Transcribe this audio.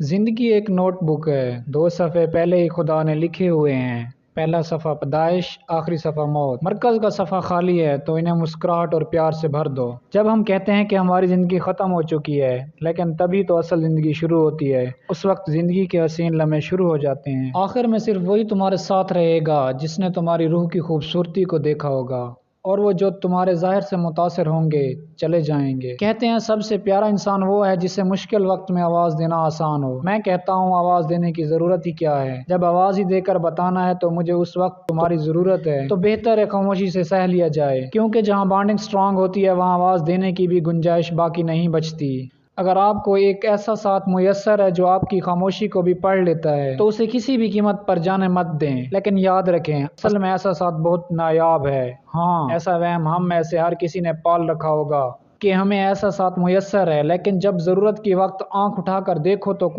زندگی ایک note book ہے، 2 صفحے پہلے ہی خدا نے لکھے ہوئے ہیں۔ پہلا صفحہ پیدائش، آخری صفحہ موت۔ مرکز کا صفحہ خالی ہے تو انہیں مسکراہٹ اور پیار سے بھر دو۔ جب ہم کہتے ہیں کہ ہماری زندگی ختم ہو چکی ہے، لیکن تبھی تو اصل زندگی شروع ہوتی ہے۔ اس وقت زندگی کے حسین لمحے شروع ہو جاتے ہیں۔ آخر میں صرف وہی تمہارے ساتھ رہے گا جس نے تمہاری روح کی خوبصورتی کو دیکھا ہوگا، اور وہ جو تمہارے ظاہر سے متاثر ہوں گے چلے جائیں گے۔ کہتے ہیں سب سے پیارا انسان وہ ہے جسے مشکل وقت میں آواز دینا آسان ہو۔ میں کہتا ہوں آواز دینے کی ضرورت ہی کیا ہے؟ جب آواز ہی دے کر بتانا ہے تو مجھے اس وقت تمہاری ضرورت ہے، تو بہتر ہے خاموشی سے سہ لیا جائے، کیونکہ جہاں بانڈنگ سٹرونگ ہوتی ہے وہاں آواز دینے کی بھی گنجائش باقی نہیں بچتی۔ اگر آپ کو ایک ایسا ساتھ میسر ہے جو آپ کی خاموشی کو بھی پڑھ لیتا ہے تو اسے کسی بھی قیمت پر جانے مت دیں، لیکن یاد رکھیں اصل میں ایسا ساتھ بہت نایاب ہے۔ ہاں، ایسا وہم ہم میں سے ہر کسی نے پال رکھا ہوگا کہ ہمیں ایسا ساتھ میسر ہے، لیکن جب ضرورت کی وقت آنکھ اٹھا کر دیکھو تو